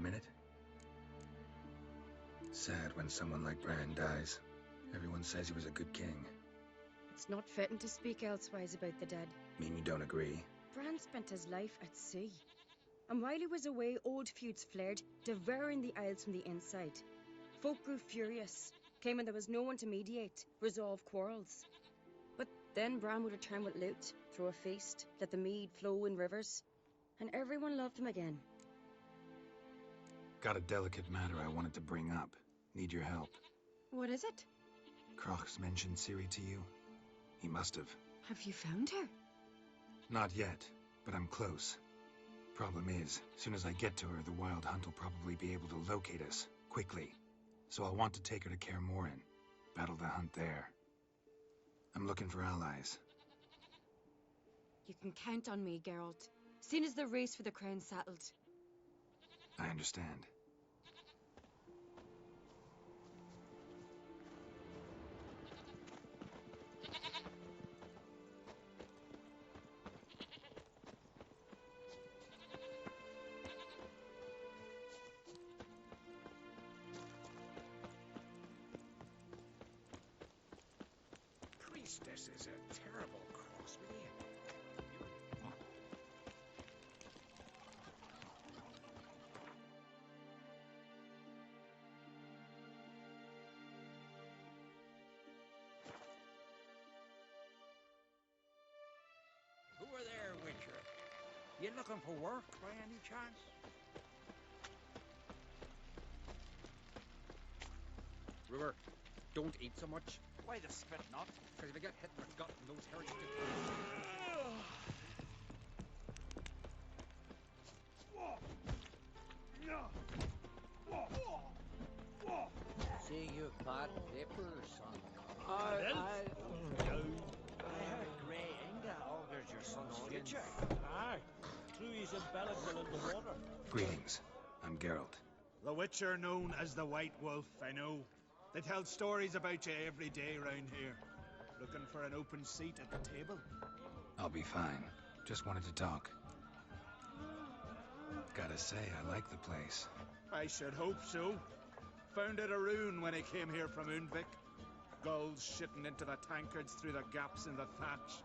a minute? Sad when someone like Bran dies. Everyone says he was a good king. It's not fitting to speak elsewise about the dead. Mean you don't agree? Bran spent his life at sea. And while he was away, old feuds flared, devouring the Isles from the inside. Folk grew furious, claiming there was no one to mediate, resolve quarrels. But then Bran would return with loot, throw a feast, let the mead flow in rivers, and everyone loved him again. Got a delicate matter I wanted to bring up. Need your help. What is it? Crach's mentioned Ciri to you? He must have. Have you found her? Not yet, but I'm close. Problem is, soon as I get to her, the Wild Hunt will probably be able to locate us, quickly. So I'll want to take her to Kaer Morhen, battle the hunt there. I'm looking for allies. You can count on me, Geralt. Soon as the race for the crown's settled. I understand. Priestess is a terrible cross with you. Who are there, Witcher? You looking for work by any chance? River, don't eat so much. Why the spit not? Because if you get hit in the gut and those hairs get... See you bad vapor, son. I heard Grey Inga augurs your son's future. Aye. True, he's embellical in the water. Greetings. I'm Geralt. The Witcher known as the White Wolf, I know. They tell stories about you every day round here. Looking for an open seat at the table? I'll be fine. Just wanted to talk. Gotta say, I like the place. I should hope so. Found it a ruin when I came here from Undvik. Gulls shitting into the tankards through the gaps in the thatch.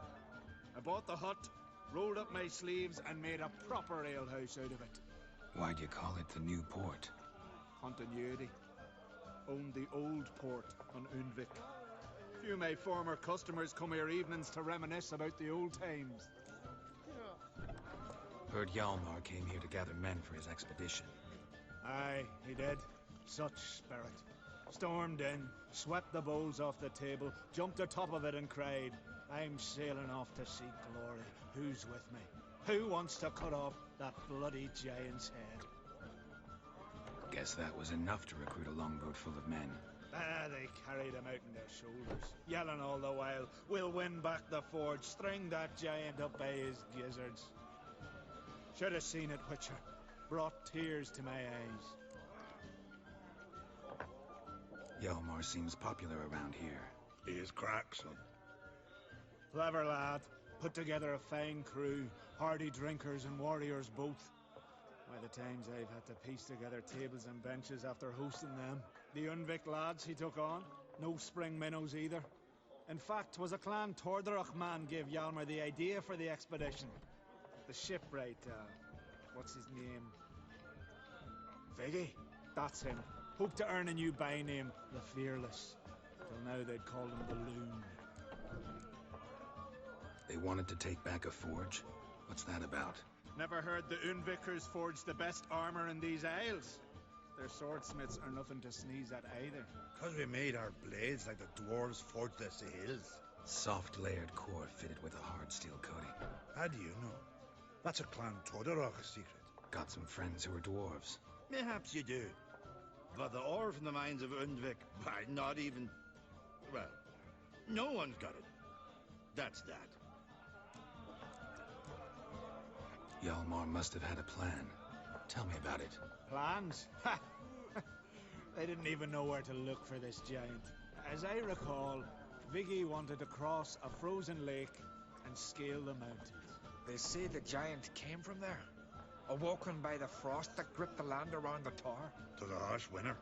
I bought the hut, rolled up my sleeves, and made a proper alehouse out of it. Why'd you call it the New Port? Continuity. Owned the old port on Undvik. Few of my former customers come here evenings to reminisce about the old times. Heard Hjalmar came here to gather men for his expedition. Aye, he did. Such spirit. Stormed in, swept the bowls off the table, jumped atop of it and cried, "I'm sailing off to seek glory. Who's with me? Who wants to cut off that bloody giant's head?" Guess that was enough to recruit a longboat full of men. They carried him out on their shoulders, yelling all the while, "We'll win back the forge, string that giant up by his gizzards." Should have seen it, Witcher. Brought tears to my eyes. Hjalmar seems popular around here. He is crack, son. Clever lad. Put together a fine crew, hardy drinkers and warriors both. By the times I've had to piece together tables and benches after hosting them. The Undvik lads he took on, no spring minnows either. In fact, 'twas a Clan Tordarach man gave Hjalmar the idea for the expedition. The shipwright, what's his name? Viggy, that's him. Hoped to earn a new by-name, the Fearless. Till now they'd called him the Loon. They wanted to take back a forge? What's that about? Never heard the Undvikers forged the best armor in these isles. Their swordsmiths are nothing to sneeze at either. 'Cause we made our blades like the dwarves forged their sails. Soft layered core fitted with a hard steel coating. How do you know? That's a Clan Tordarach secret. Got some friends who are dwarves. Perhaps you do. But the ore from the mines of Undvik, why, not even... Well, no one's got it. That's that. Hjalmar must have had a plan. Tell me about it. Plans? Ha! They didn't even know where to look for this giant. As I recall, Viggy wanted to cross a frozen lake and scale the mountains. They say the giant came from there. awoken by the frost that gripped the land around the tower. To the harsh winter.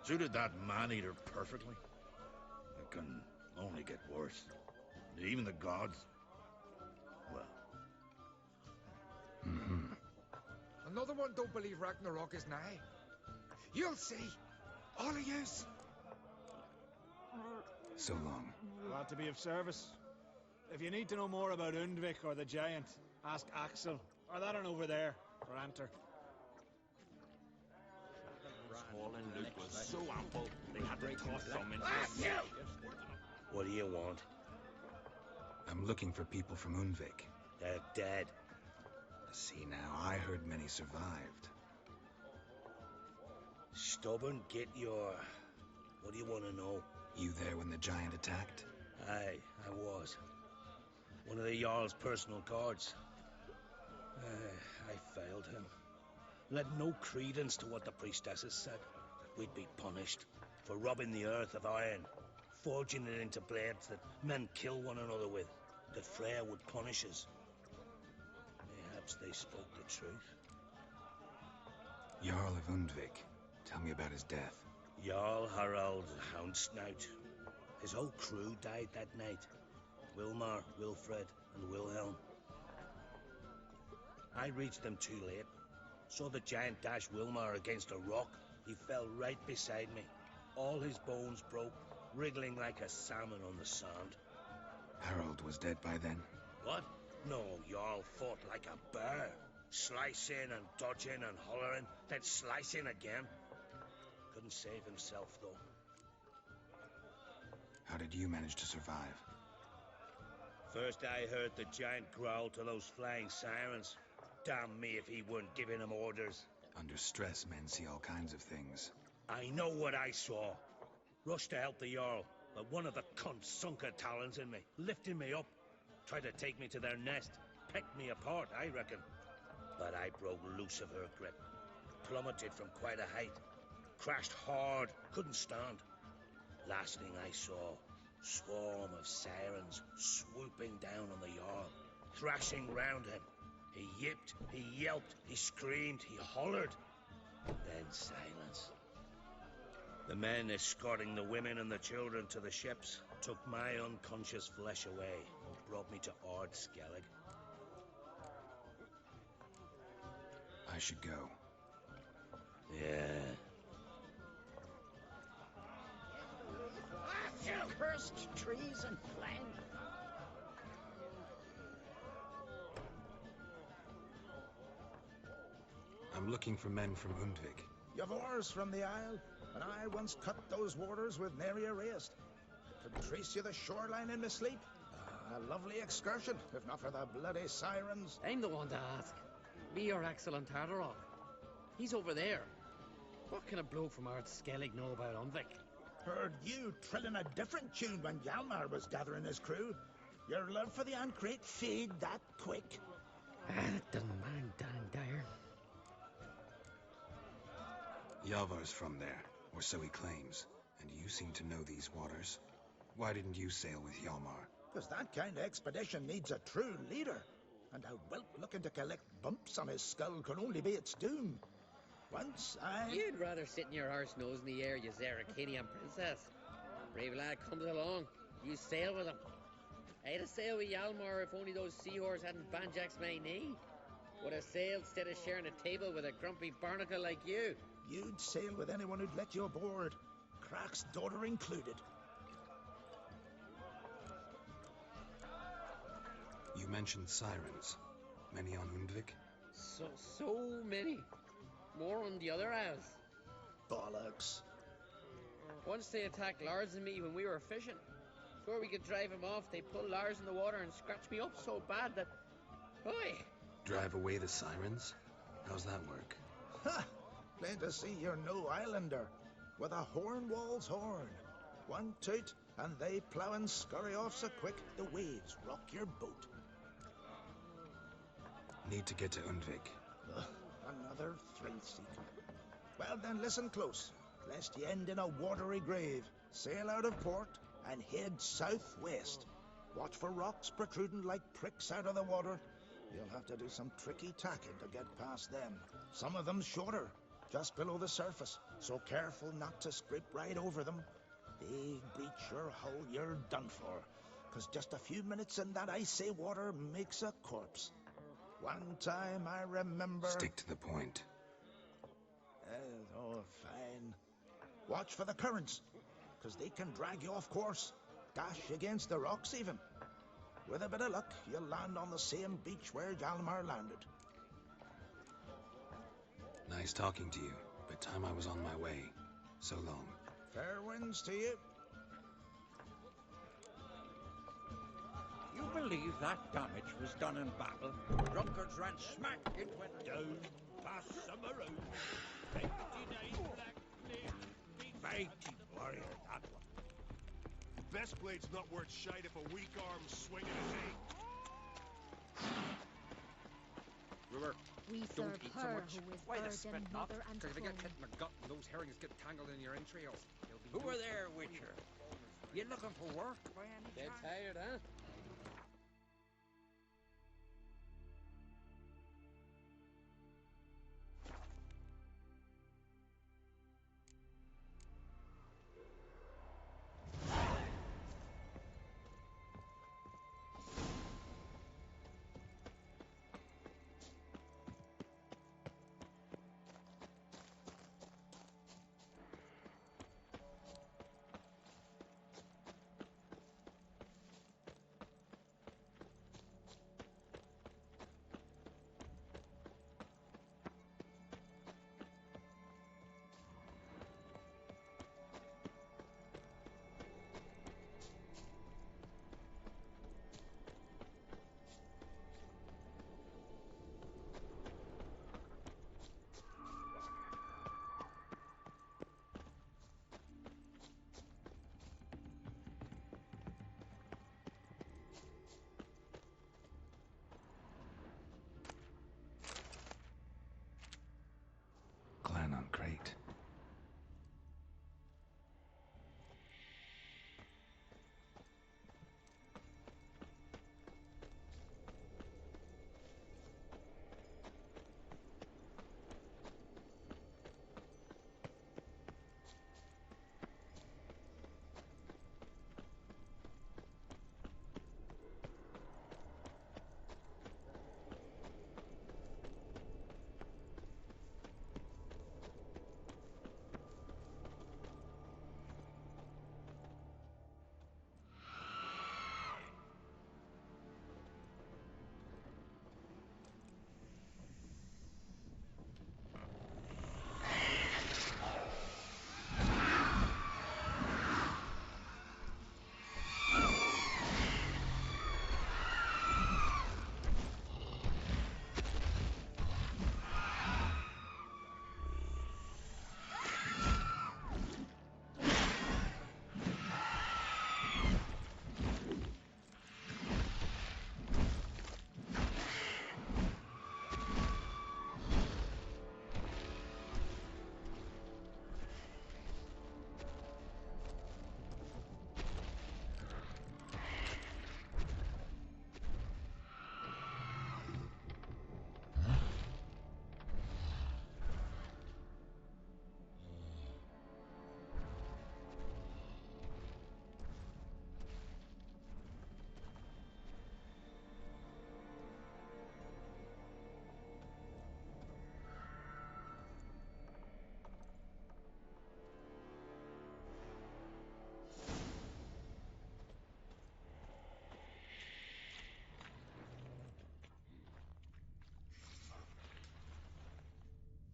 Suited that man-eater perfectly. It can only get worse. Even the gods... well... Another one don't believe Ragnarok is nigh. You'll see. All of yous. So long. Glad to be of service. If you need to know more about Undvik or the giant, ask Axel, or that one over there, for Anter. Hall and loot was so ample, they had to toss some into What do you want? I'm looking for people from Undvik. They're dead. See now, I heard many survived. Stubborn, get your... What do you want to know? You there when the giant attacked? Aye, I was. One of the Jarl's personal guards. I failed him. Led no credence to what the priestesses said. We'd be punished for robbing the earth of iron, forging it into blades that men kill one another with, that Freya would punish us. Perhaps they spoke the truth. Jarl of Undvik. Tell me about his death. Jarl Harald Houndsnout. His whole crew died that night. Wilmar, Wilfred, and Wilhelm. I reached them too late. Saw the giant dash Wilmar against a rock. He fell right beside me. All his bones broke, wriggling like a salmon on the sand. Harold was dead by then? What? No, Jarl fought like a bear. Slicing and dodging and hollering, then slicing again. Couldn't save himself, though. How did you manage to survive? First I heard the giant growl to those flying sirens. Damn me if he weren't giving them orders. Under stress, men see all kinds of things. I know what I saw. Rushed to help the Jarl, but one of the cunts sunk her talons in me, lifting me up. Tried to take me to their nest. Pecked me apart, I reckon. But I broke loose of her grip. Plummeted from quite a height. Crashed hard, couldn't stand. Last thing I saw, swarm of sirens swooping down on the Jarl, thrashing round him. He yipped, he yelped, he screamed, he hollered. Then silence. The men escorting the women and the children to the ships took my unconscious flesh away and brought me to Ard Skellig. I should go. Yeah. Cursed trees and flank. I'm looking for men from Undvik. You've oars from the Isle, and I once cut those waters with nary a raist. Could trace you the shoreline in my sleep. A lovely excursion, if not for the bloody sirens. I'm the one to ask. Me or Axel and Tartarok? He's over there. What can a bloke from Ard Skellig know about Undvik? Heard you trilling a different tune when Hjalmar was gathering his crew. Your love for the Ancrate fade that quick. That doesn't mind Dan Dyer. Yavar's from there, or so he claims. And you seem to know these waters. Why didn't you sail with Hjalmar? Because that kind of expedition needs a true leader. And a whelp looking to collect bumps on his skull can only be its doom. Once I... You'd rather sit in your arse nose in the air, you Zarakanian princess. Brave lad comes along, you sail with him. I'd have sailed with Hjalmar if only those seahorses hadn't banjaxed my knee. Would have sailed instead of sharing a table with a grumpy barnacle like you. You'd sail with anyone who'd let you aboard. Crack's daughter included. You mentioned sirens. Many on Undvik? So many. More on the other house. Bollocks. Once they attacked Lars and me when we were fishing. Before we could drive them off, they pulled Lars in the water and scratched me up so bad that... Oi! Drive away the sirens? How's that work? Ha! Plain to see you're no islander. With a horn wall's horn. One toot, and they plough and scurry off so quick the waves rock your boat. Need to get to Undvik. Another thrill-seek. Well then, listen close, lest ye end in a watery grave. Sail out of port and head southwest. Watch for rocks protruding like pricks out of the water. You'll have to do some tricky tacking to get past them. Some of them's shorter, just below the surface, so careful not to scrape right over them. They breach your hull, you're done for, 'cause just a few minutes in that icy water makes a corpse. One time I remember... Stick to the point. Oh, fine. Watch for the currents, 'cause they can drag you off course, dash against the rocks even. With a bit of luck, you'll land on the same beach where Hjalmar landed. Nice talking to you, but time I was on my way. So long. Fair winds to you. You believe that damage was done in battle? Drunkards ran smack into it. Down past Summeroo. 59 black flames. Mighty warrior, that one. The best blade's not worth shite if a weak arm's swinging his aim. Brewer, We don't serve eat so her much. who is Why the bird spit and not? mother and Because if you get home. hit in the gut and those herrings get tangled in your entrails, they'll be... Who are there, Witcher? You looking for work by any Dead chance? tired, huh? Clan on crate.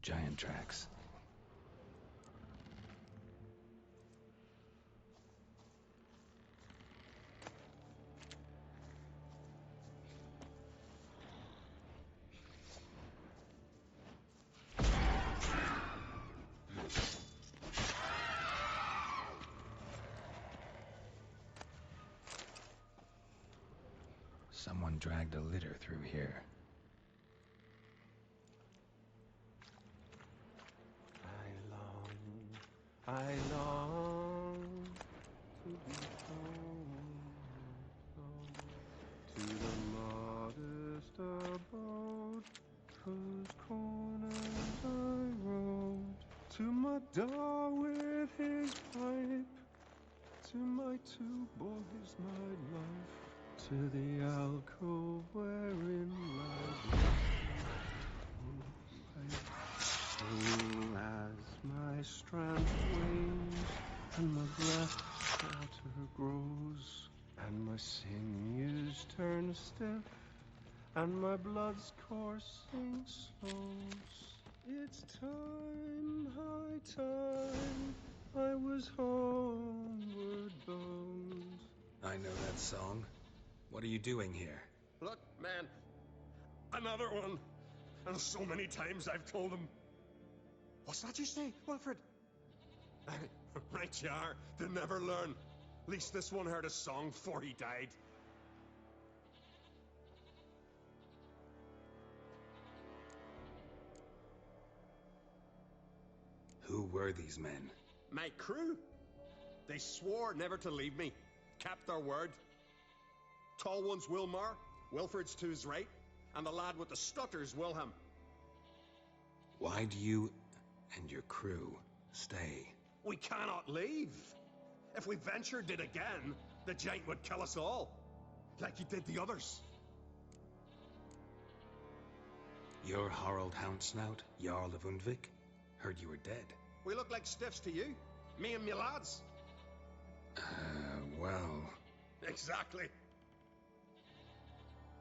Giant tracks. Someone dragged a litter through here. I long to be home, to the modest abode. daw with his pipe. To my two boys, my life. To the alcove wherein lies as my strength wanes and my breath shorter grows, and my sinews turn stiff, and my blood's coursing slows. It's time, high time, I was homeward bound. I know that song. What are you doing here? Look, man. Another one. And so many times I've told him. What's that you say, Wilfred? Right you are. They never learn. At least this one heard a song before he died. Who were these men? My crew. They swore never to leave me. Kept their word. Tall one's Wilmar, Wilfred's to his right, and the lad with the stutter's Wilhelm. Why do you and your crew stay? We cannot leave. If we ventured it again, the giant would kill us all, like he did the others. You're Harald Houndsnout, Jarl of Undvik? Heard you were dead. We look like stiffs to you. Me and me lads. Well... Exactly.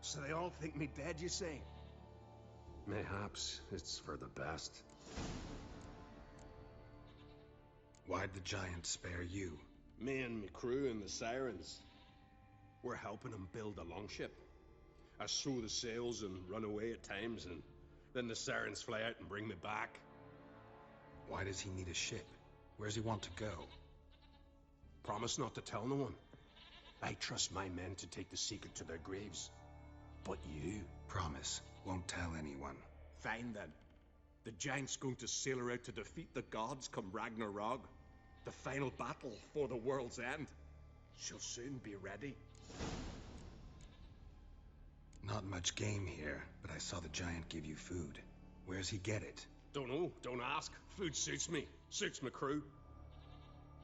So they all think me dead, you say? Mayhaps it's for the best. Why'd the giant spare you? Me and me crew and the Sirens. We're helping him build a longship. I sew the sails and run away at times, and then the Sirens fly out and bring me back. Why does he need a ship? Where's he want to go? Promise not to tell no one. I trust my men to take the secret to their graves. But you... Promise. Won't tell anyone. Fine then. The giant's going to sail her out to defeat the gods come Ragnarok. The final battle for the world's end. She'll soon be ready. Not much game here, but I saw the giant give you food. Where's he get it? Don't know. Don't ask. Food suits me. Suits my crew.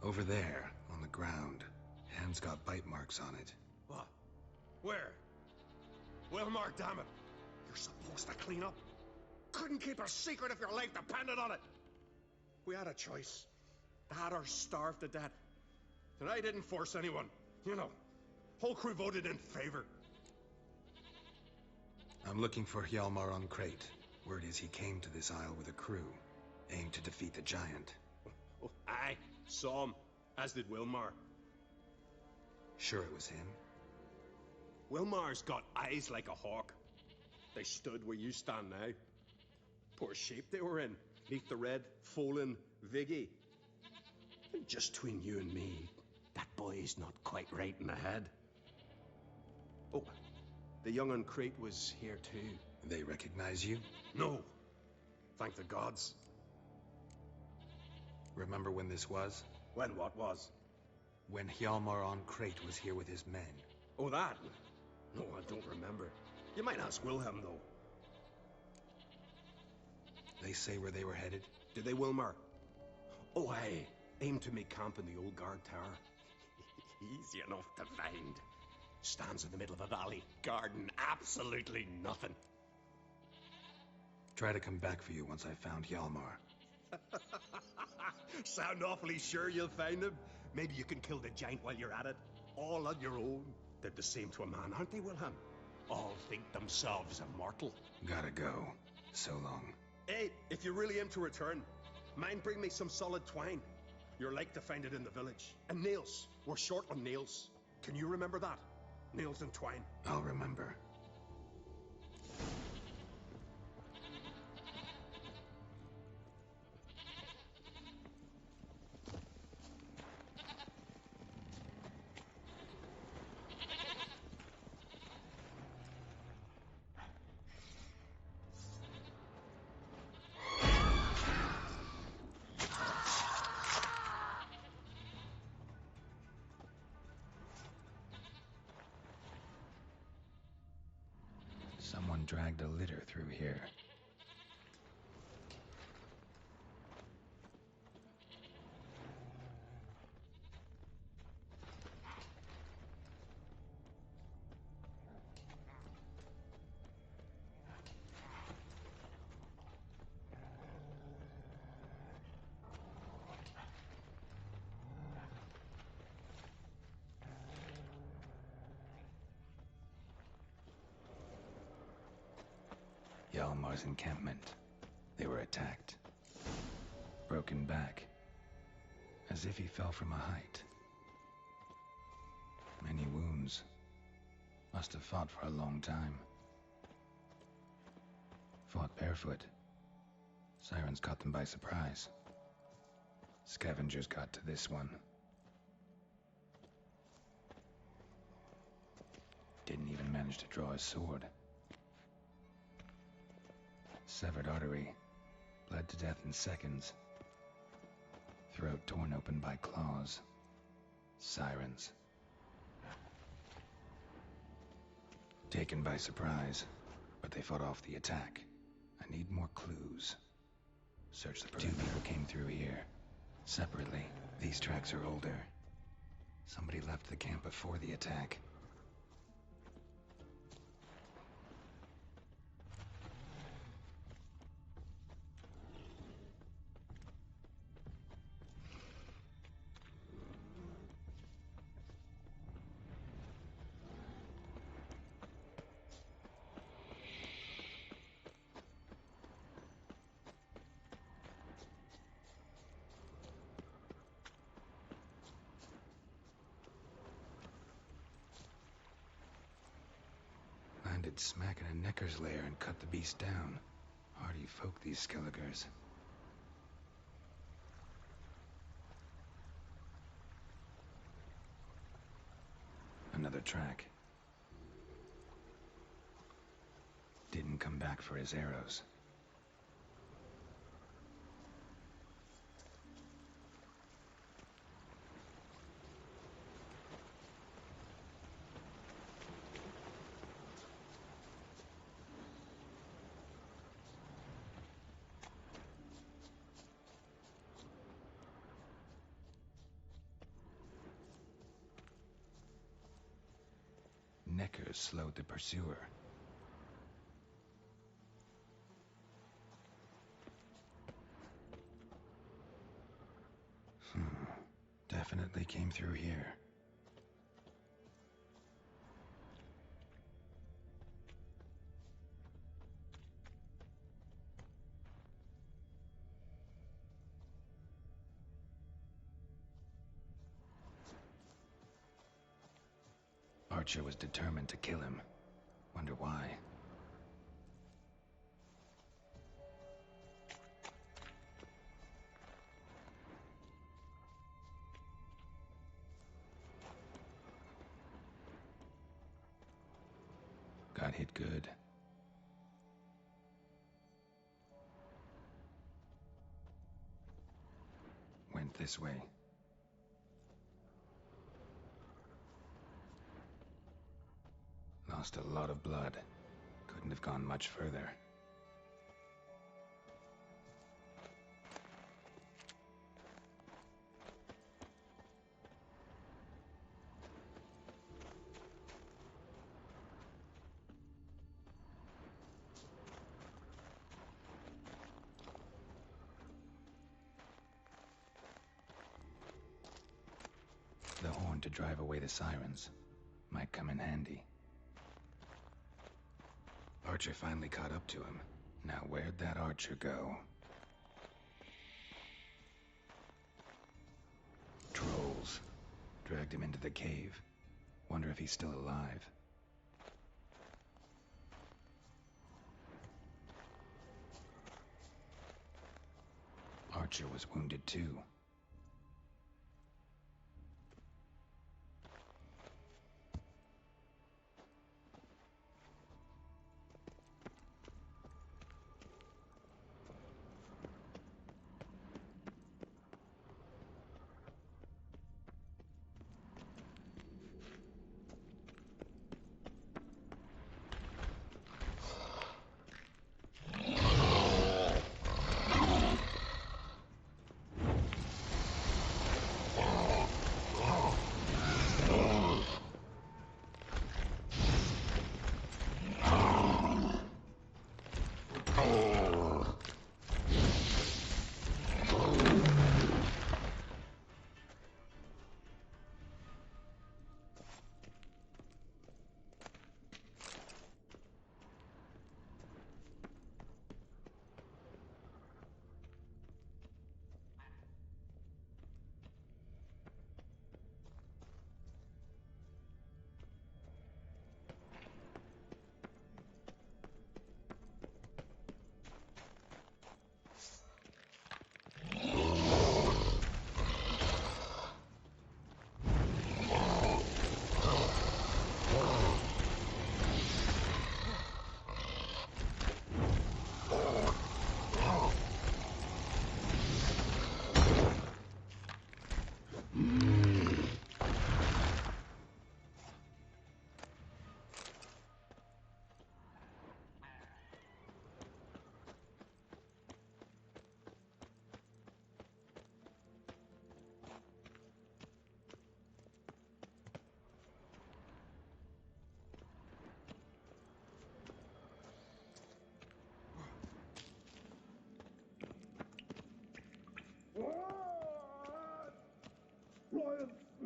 Over there, on the ground. Hand's got bite marks on it. What? Where? Wilmar, damn it. You're supposed to clean up. Couldn't keep a secret if your life depended on it. We had a choice. That or starve to death. And I didn't force anyone. You know, whole crew voted in favor. I'm looking for Hjalmar on Crate. Word is he came to this isle with a crew, aimed to defeat the giant. Oh, aye, saw him, as did Wilmar. Sure it was him? Wilmar's got eyes like a hawk. They stood where you stand now. Poor shape they were in, neath the red, Folin, Viggy. And just between you and me, that boy's not quite right in the head. Oh, the young on Crate was here too. They recognize you? No. Thank the gods. Remember when this was? When what was? When Hjalmar on Crate was here with his men. Oh, that? No, I don't remember. You might ask Wilhelm, though. They say where they were headed? Did they, Wilmar? Oh, aye. Aim to make camp in the old guard tower. Easy enough to find. Stands in the middle of a valley. Garden absolutely nothing. Try to come back for you once I found Hjalmar. Sound awfully sure you'll find him? Maybe you can kill the giant while you're at it. All on your own. They're the same to a man, aren't they, Wilhelm? All think themselves immortal. Gotta go. So long. Hey, if you really aim to return, mind bring me some solid twine. You're like to find it in the village. And nails. We're short on nails. Can you remember that? Nails and twine. I'll remember. Someone dragged a litter through here. Almar's encampment. They were attacked. Broken back. As if he fell from a height. Many wounds. Must have fought for a long time. Fought barefoot. Sirens caught them by surprise. Scavengers got to this one. Didn't even manage to draw his sword. Severed artery. Bled to death in seconds. Throat torn open by claws. Sirens. Taken by surprise, but they fought off the attack. I need more clues. Search the perimeter. 2 people came through here. Separately. These tracks are older. Somebody left the camp before the attack. Landed smack in a Necker's lair and cut the beast down. Hardy folk, these Skelligers. Another track. Didn't come back for his arrows. Neckers slowed the pursuer. Definitely came through here. Archer was determined to kill him. Wonder why. Got hit good. Went this way. Lost a lot of blood. Couldn't have gone much further. The horn to drive away the sirens. Might come in handy. Archer finally caught up to him. Now where'd that archer go? Trolls. Dragged him into the cave. Wonder if he's still alive. Archer was wounded too.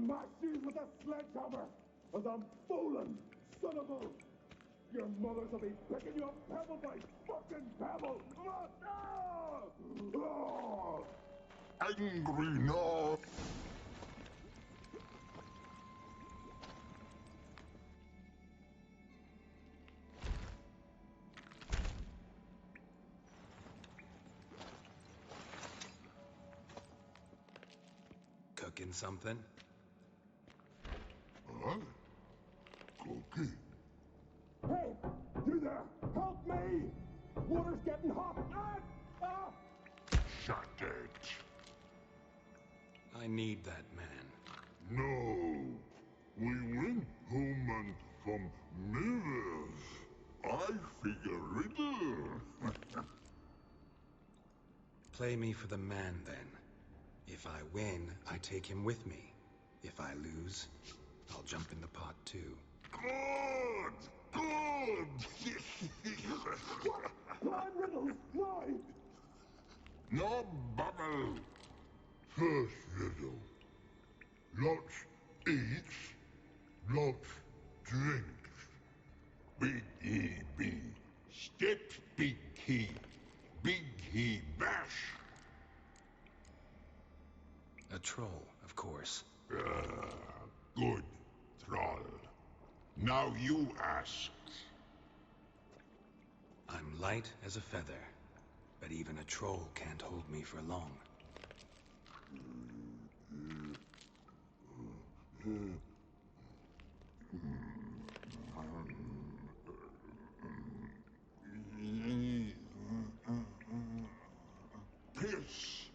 smash you with a sledgehammer as I'm fooling, son of a... Your mothers will be picking you up pebble by fucking pebble. Angry now. Cooking something? Huh? Cookie? Hey, you there! Help me! Water's getting hot! Shut it. I need that man. No. We went home and from mirrors. I figure riddle. Play me for the man, then. If I win, I take him with me. If I lose, I'll jump in the pot, too. Good! Good! Time riddles! No! No bubble! First riddle. Lots eats, lots drinks. Big E.B. Steps big key. Big he bash. A troll, of course. Good, troll. Now you ask. I'm light as a feather, but even a troll can't hold me for long. Piss.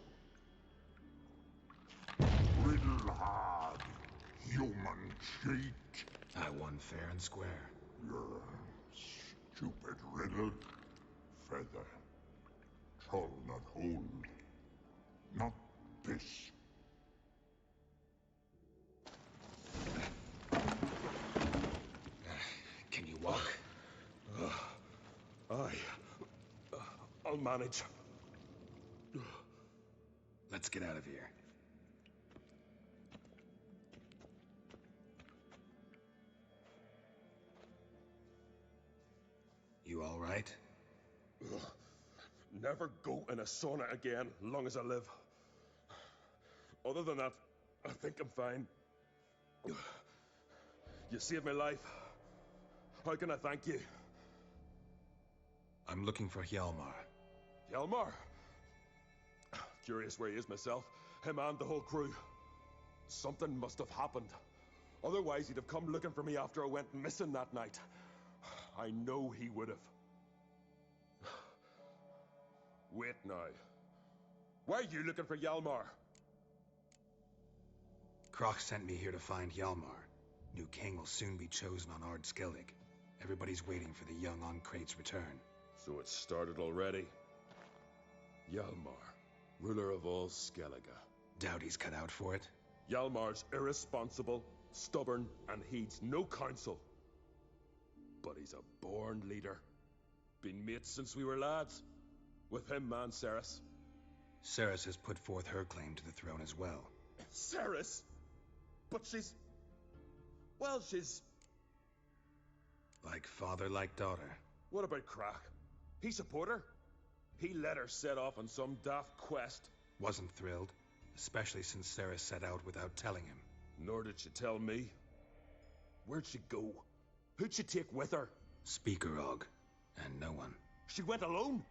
Riddle hard, human cheat. I won fair and square. Stupid riddle. Feather. Troll not hold. Not piss. Can you walk? I'll manage. Let's get out of here. You all right? Never go in a sauna again, long as I live. Other than that, I think I'm fine. You saved my life. How can I thank you? I'm looking for Hjalmar. Hjalmar? Curious where he is myself. Him and the whole crew. Something must have happened. Otherwise, he'd have come looking for me after I went missing that night. I know he would have. Wait now. Why are you looking for Hjalmar? Kroch sent me here to find Hjalmar. New king will soon be chosen on Ard Skellig. Everybody's waiting for the young Ancrate's return. So it started already. Hjalmar, ruler of all Skellige. Doubt he's cut out for it. Hjalmar's irresponsible, stubborn, and heeds no counsel. But he's a born leader. Been mates since we were lads. With him and Ceres. Ceres has put forth her claim to the throne as well. Ceres? But she's... well, she's... like father, like daughter. What about Kroch? He support her? He let her set off on some daft quest. Wasn't thrilled, especially since Ceres set out without telling him. Nor did she tell me. Where'd she go? Who'd she take with her? Speakerog, and no one. She went alone?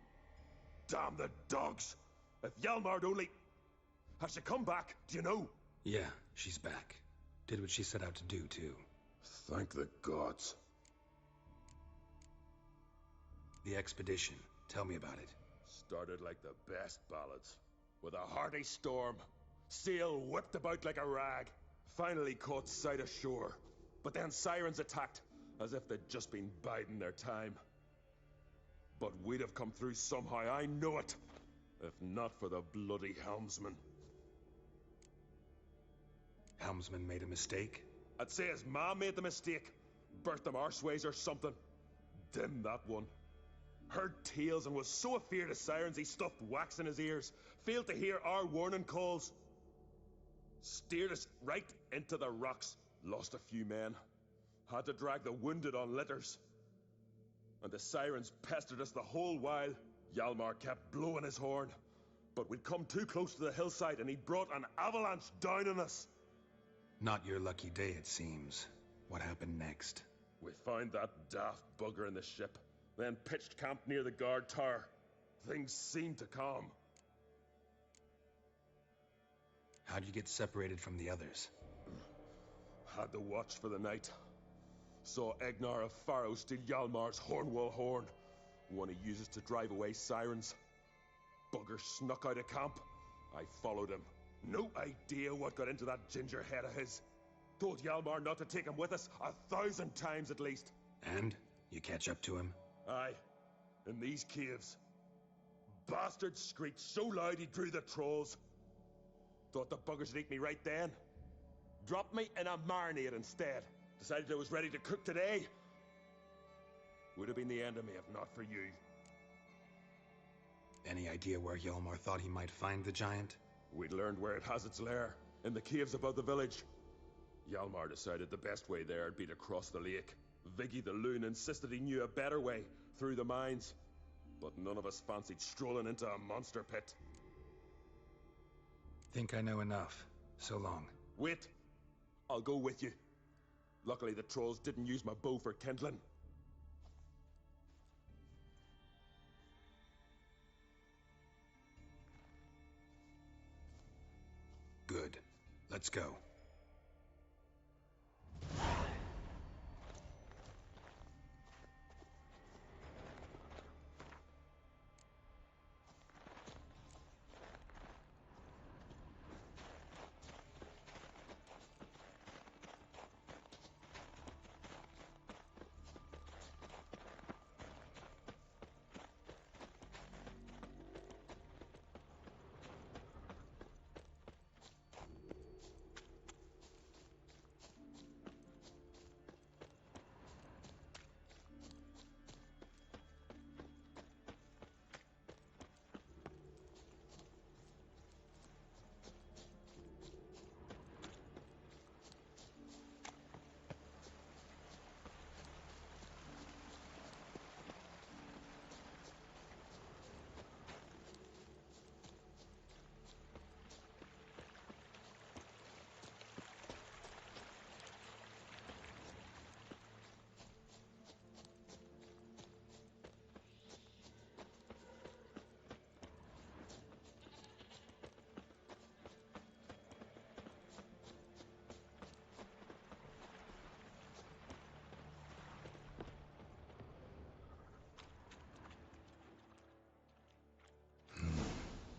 Damn the dogs! If Hjalmar'd only... Has she come back? Do you know? Yeah, she's back. Did what she set out to do, too. Thank the gods. The expedition. Tell me about it. Started like the best ballads. With a hearty storm. Sail whipped about like a rag. Finally caught sight of shore. But then sirens attacked, as if they'd just been biding their time. But we'd have come through somehow, I know it. If not for the bloody helmsman. Helmsman made a mistake? I'd say his ma made the mistake. Burnt them arseways or something. Dim that one. Heard tales and was so afeard of sirens he stuffed wax in his ears. Failed to hear our warning calls. Steered us right into the rocks. Lost a few men. Had to drag the wounded on litters. And the sirens pestered us the whole while. Hjalmar kept blowing his horn. But we'd come too close to the hillside and he brought an avalanche down on us. Not your lucky day, it seems. What happened next? We found that daft bugger in the ship, then pitched camp near the guard tower. Things seemed to calm. How'd you get separated from the others? Had to watch for the night. Saw Egnar of Faro steal Hjalmar's Hornwall horn, one he uses to drive away sirens. Bugger snuck out of camp. I followed him. No idea what got into that ginger head of his. Told Hjalmar not to take him with us 1,000 times at least. And? You catch up to him? Aye. In these caves. Bastard screeched so loud he drew the trolls. Thought the buggers would eat me right then. Dropped me in a marinade instead. Decided I was ready to cook today. Would have been the end of me if not for you. Any idea where Hjalmar thought he might find the giant? We'd learned where it has its lair, in the caves above the village. Hjalmar decided the best way there would be to cross the lake. Viggy the loon insisted he knew a better way, through the mines. But none of us fancied strolling into a monster pit. Think I know enough. So long. Wait. I'll go with you. Luckily the trolls didn't use my bow for kindling. Good. Let's go.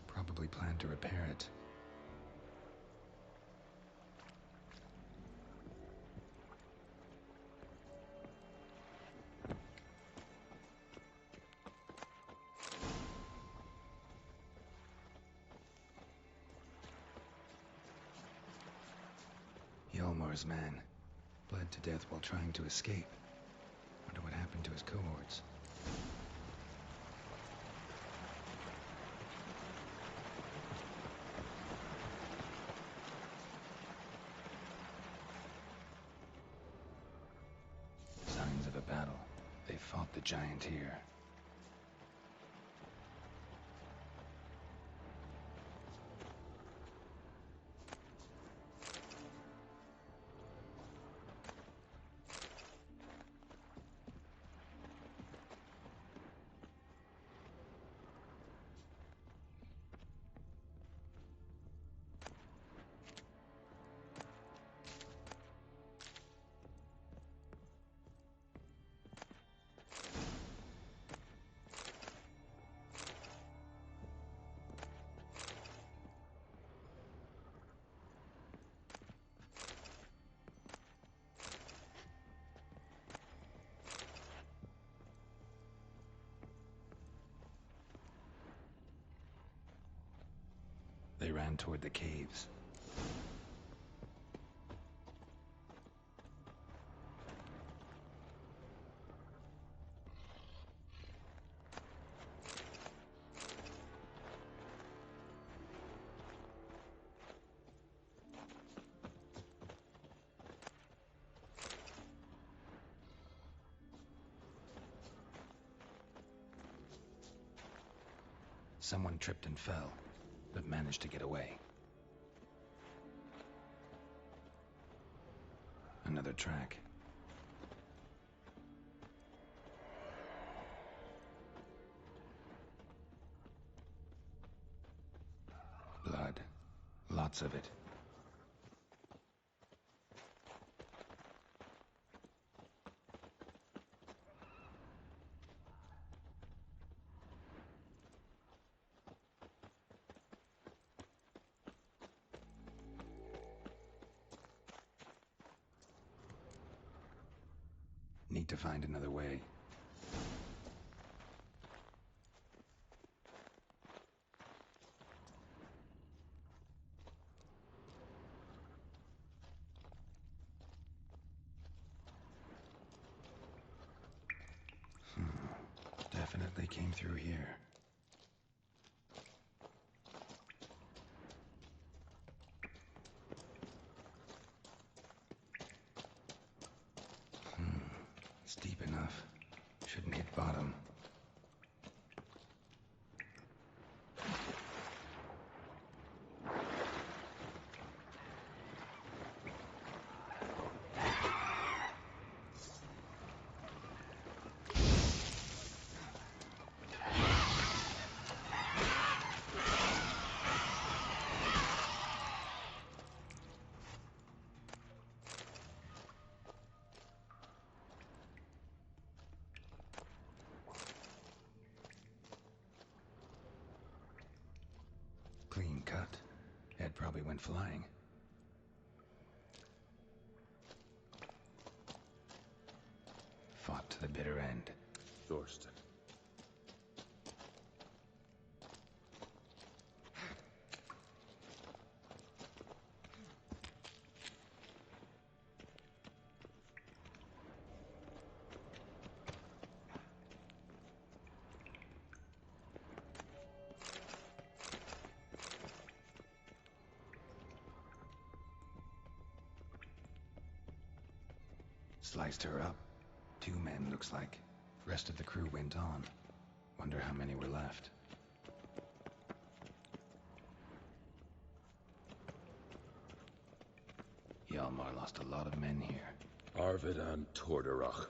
Probably plan to repair it. Hjalmar's man. Bled to death while trying to escape. Wonder what happened to his cohorts. Signs of a battle. They fought the giant here. They ran toward the caves. Someone tripped and fell, but managed to get away. Another track. Blood. Lots of it. Need to find another way. Definitely came through here. It's deep enough. Shouldn't hit bottom. Clean cut. Head probably went flying. Fought to the bitter end. Thorsten. Sliced her up. 2 men, looks like. Rest of the crew went on. Wonder how many were left. Hjalmar lost a lot of men here. Arvid and Torderach.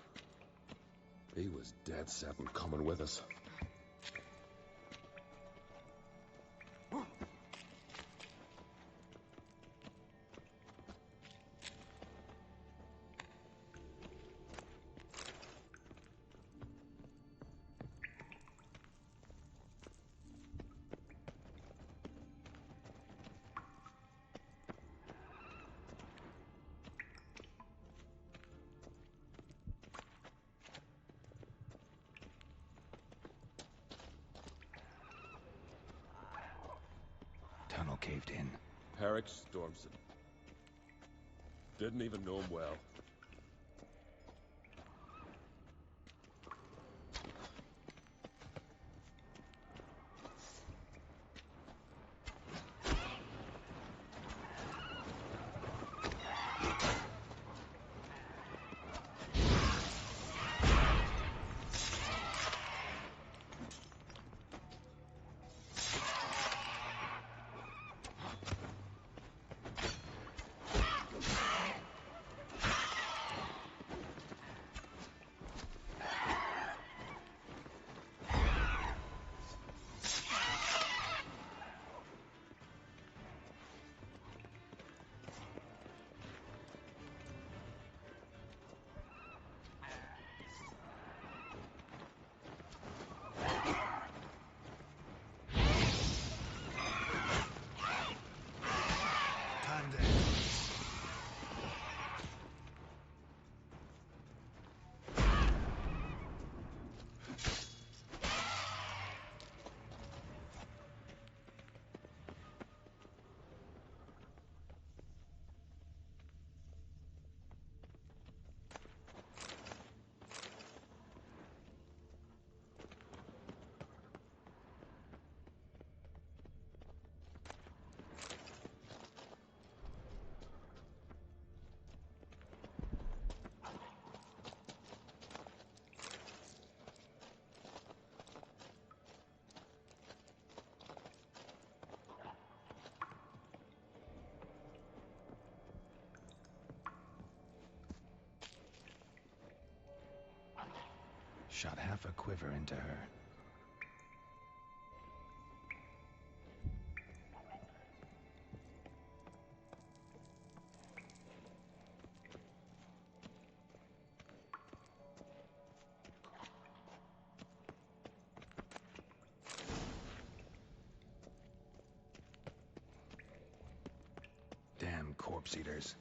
He was dead set on coming with us. Tunnel caved in. Herrick Stormson. Didn't even know him well. Shot half a quiver into her. Damn corpse eaters.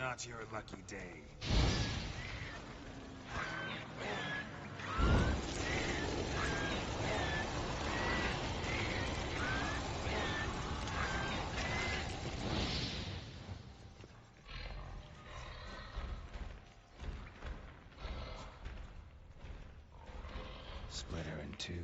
Not your lucky day. Split her in two.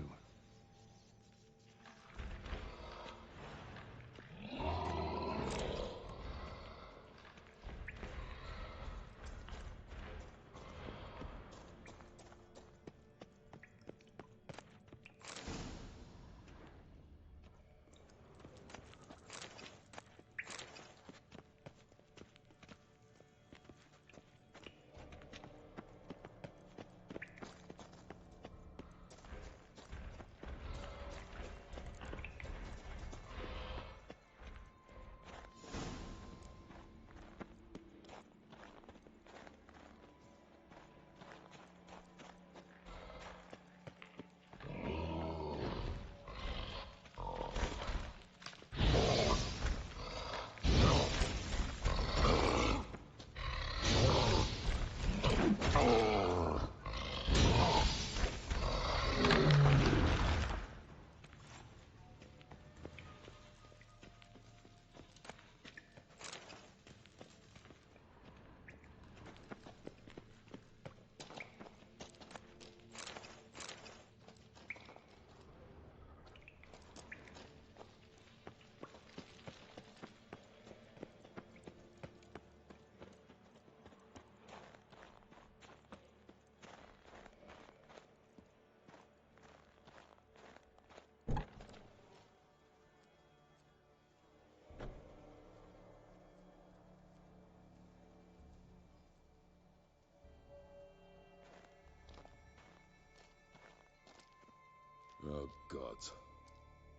Oh, gods.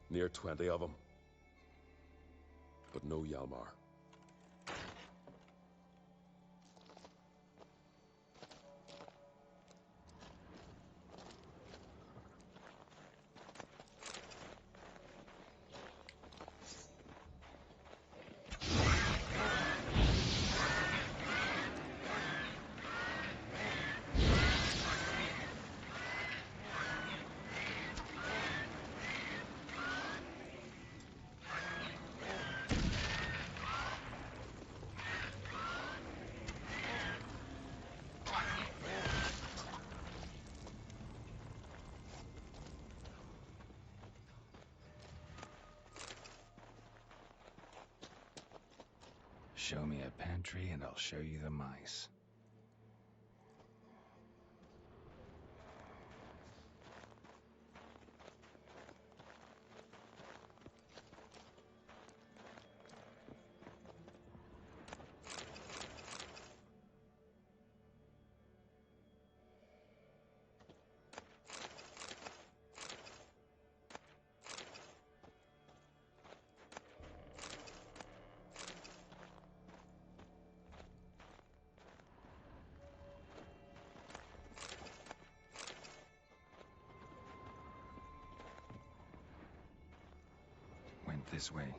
Near 20 of them. But no Yalmar. Show me a pantry and I'll show you the mice. This way.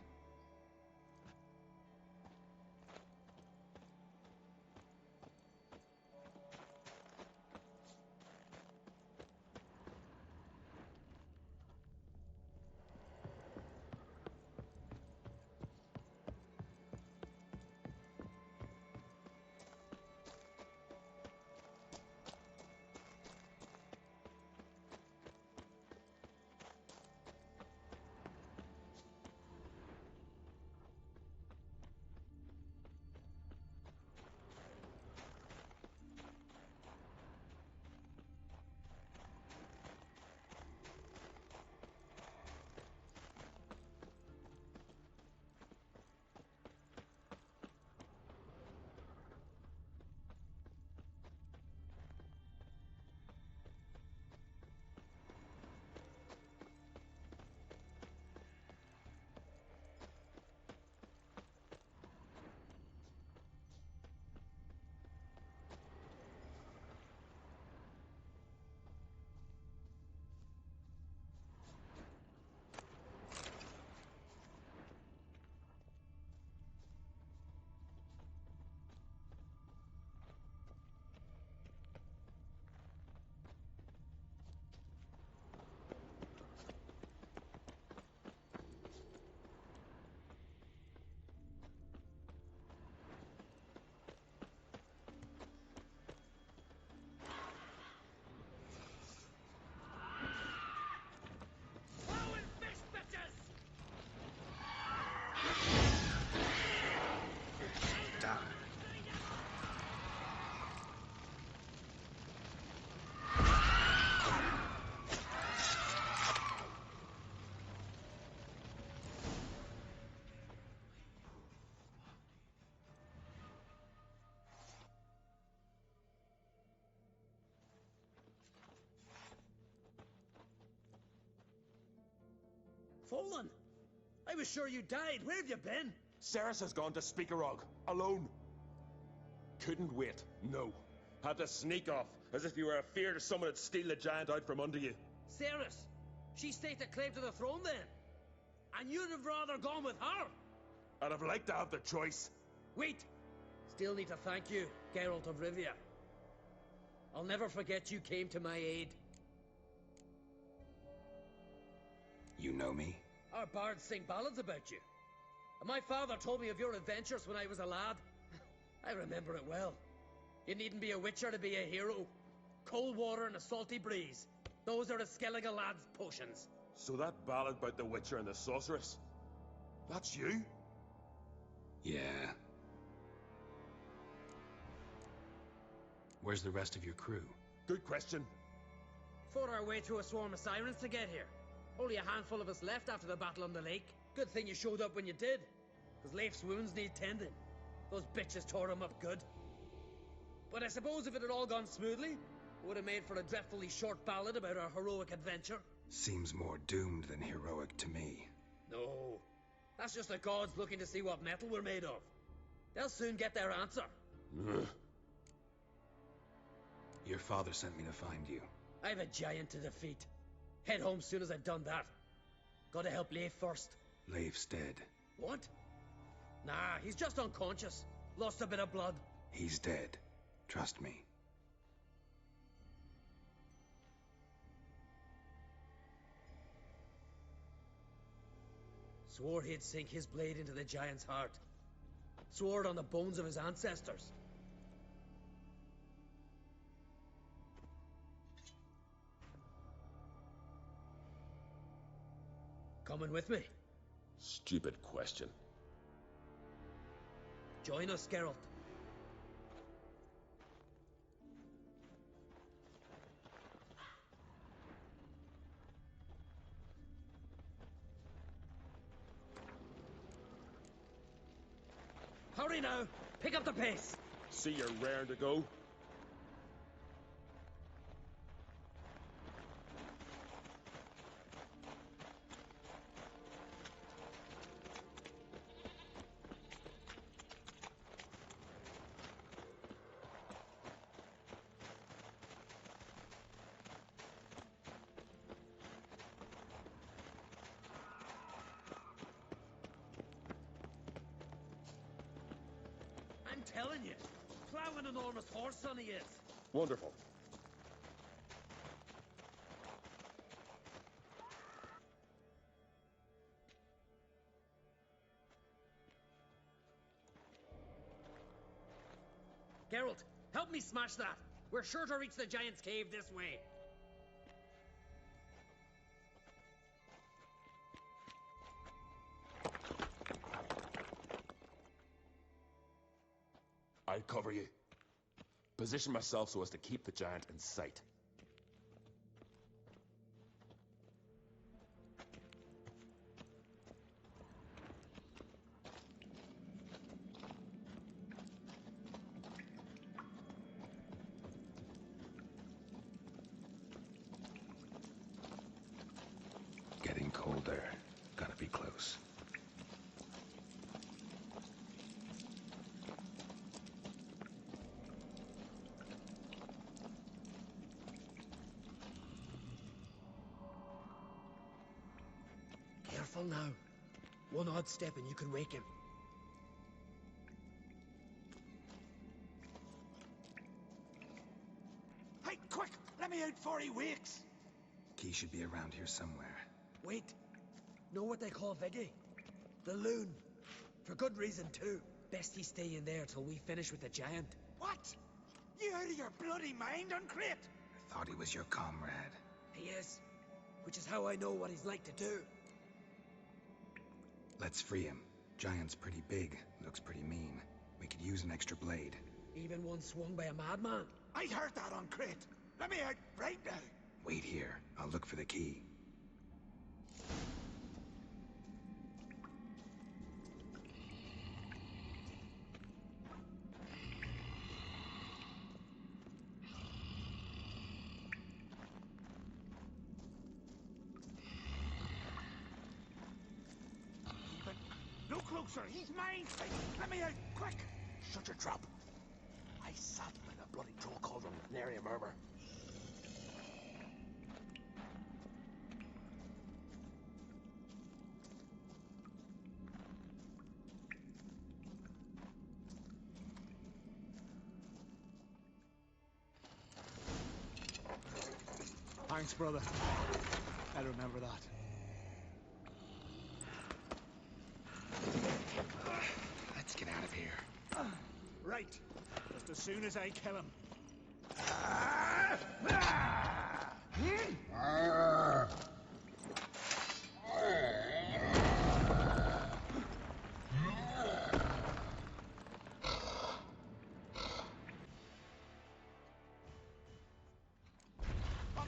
Fallen! I was sure you died. Where have you been? Ceres has gone to Speakerog, alone. Couldn't wait, no. Had to sneak off, as if you were afeard of someone would steal the giant out from under you. Ceres! She staked a claim to the throne then. And you'd have rather gone with her. I'd have liked to have the choice. Wait! Still need to thank you, Geralt of Rivia. I'll never forget you came to my aid. You know me? Our bards sing ballads about you. And my father told me of your adventures when I was a lad. I remember it well. You needn't be a witcher to be a hero. Cold water and a salty breeze. Those are a Skellige lad's potions. So that ballad about the Witcher and the Sorceress? That's you? Yeah. Where's the rest of your crew? Good question. Fought our way through a swarm of sirens to get here. Only a handful of us left after the battle on the lake. Good thing you showed up when you did. Because Leif's wounds need tending. Those bitches tore him up good. But I suppose if it had all gone smoothly, it would have made for a dreadfully short ballad about our heroic adventure. Seems more doomed than heroic to me. No. That's just the gods looking to see what metal we're made of. They'll soon get their answer. Your father sent me to find you. I've a giant to defeat. Head home soon as I've done that. Gotta help Leif first. Leif's dead. What? Nah, he's just unconscious. Lost a bit of blood. He's dead. Trust me. Swore he'd sink his blade into the giant's heart. Swore it on the bones of his ancestors. Coming with me? Stupid question. Join us, Geralt. Hurry now! Pick up the pace! See you're raring to go? telling you. Plowing an enormous horse son he is. Wonderful. Geralt, help me smash that. We're sure to reach the giant's cave this way. I'll cover you. Position myself so as to keep the giant in sight. Getting colder. Gotta be close. Careful now. One odd step and you can wake him. Hey, quick! Let me out before he wakes! Key should be around here somewhere. Wait. Know what they call Viggy? The loon. For good reason, too. Best he stay in there till we finish with the giant. What? You out of your bloody mind, Uncrate? I thought he was your comrade. He is. Which is how I know what he's like to do. Let's free him. Giant's pretty big, looks pretty mean. We could use an extra blade. Even one swung by a madman. I heard that, Uncrate. Let me out right now. Wait here. I'll look for the key. No closer, he's mine! Let me out, quick! Shut your trap. I sat by the bloody troll cauldron, nary a murmur. Thanks, brother. I'll remember that. Let's get out of here. Right. Just as soon as I kill him. Put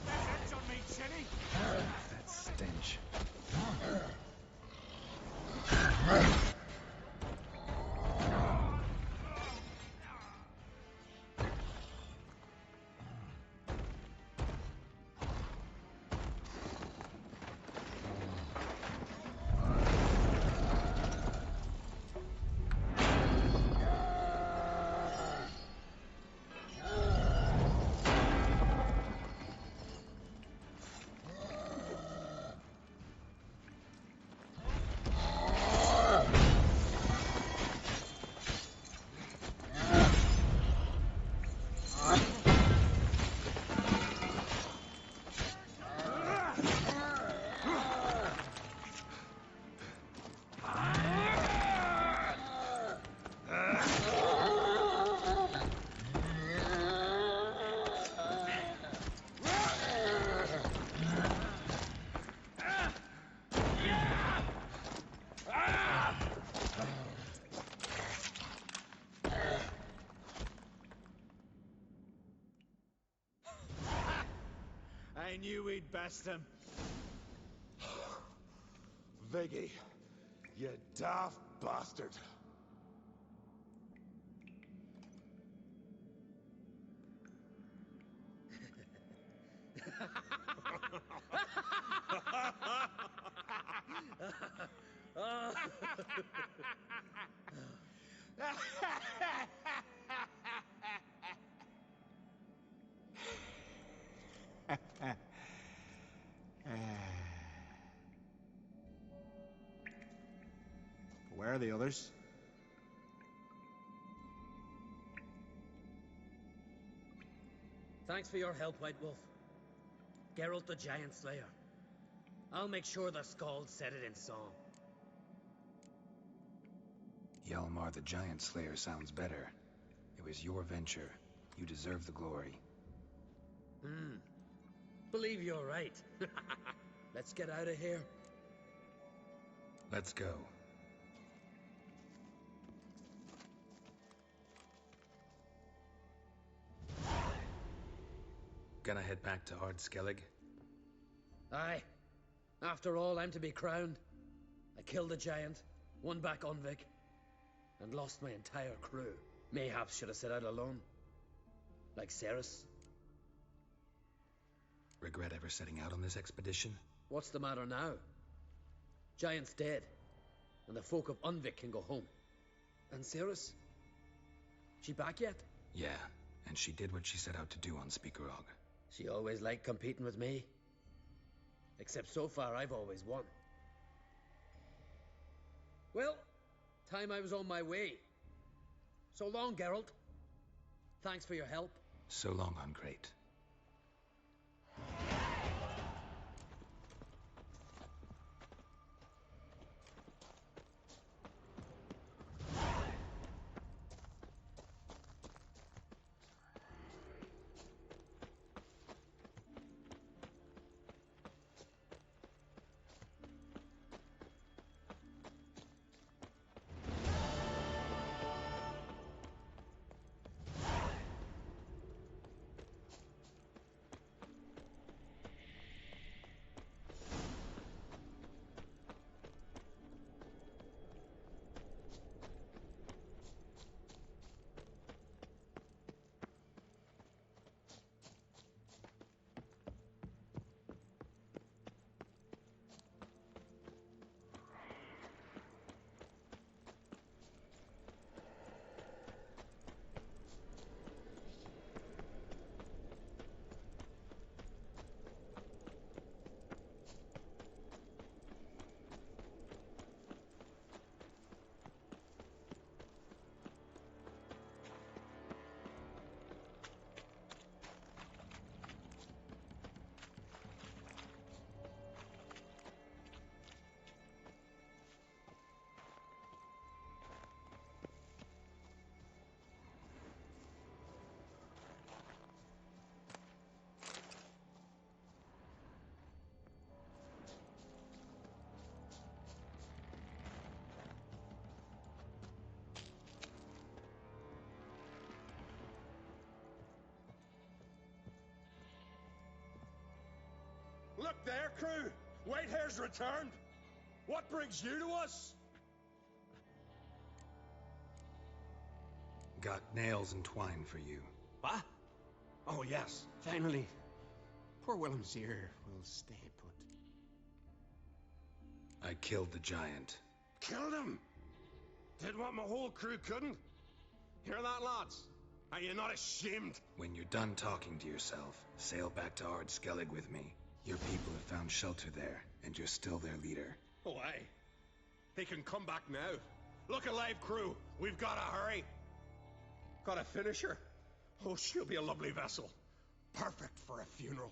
that edge on me, Chinny! That stench. I knew we'd best him. Viggy, you daft bastard. Where are the others? Thanks for your help, White Wolf. Geralt the Giant Slayer. I'll make sure the Scald said it in song. Hjalmar the Giant Slayer sounds better. It was your venture. You deserve the glory. Believe you're right. Let's get out of here. Let's go. Gonna head back to Ard Skellig? Aye. After all, I'm to be crowned. I killed a giant, won back Undvik, and lost my entire crew. Mayhaps should have set out alone. Like Ceres. Regret ever setting out on this expedition? What's the matter now? Giant's dead, and the folk of Undvik can go home. And Ceres? She back yet? Yeah, and she did what she set out to do on Speakerog. She always liked competing with me. Except so far, I've always won. Well, time I was on my way. So long, Geralt. Thanks for your help. So long, Ungreat. Look there, crew! Whitehair's returned! What brings you to us? Got nails and twine for you. What? Oh, yes, finally. Poor Willem's here will stay put. I killed the giant. Killed him? Did what my whole crew couldn't? Hear that, lads? Are you not ashamed? When you're done talking to yourself, sail back to Ard Skellig with me. Your people have found shelter there, and you're still their leader. Oh, aye. They can come back now. Look alive, crew. We've got to hurry. Got a finisher? Oh, she'll be a lovely vessel. Perfect for a funeral.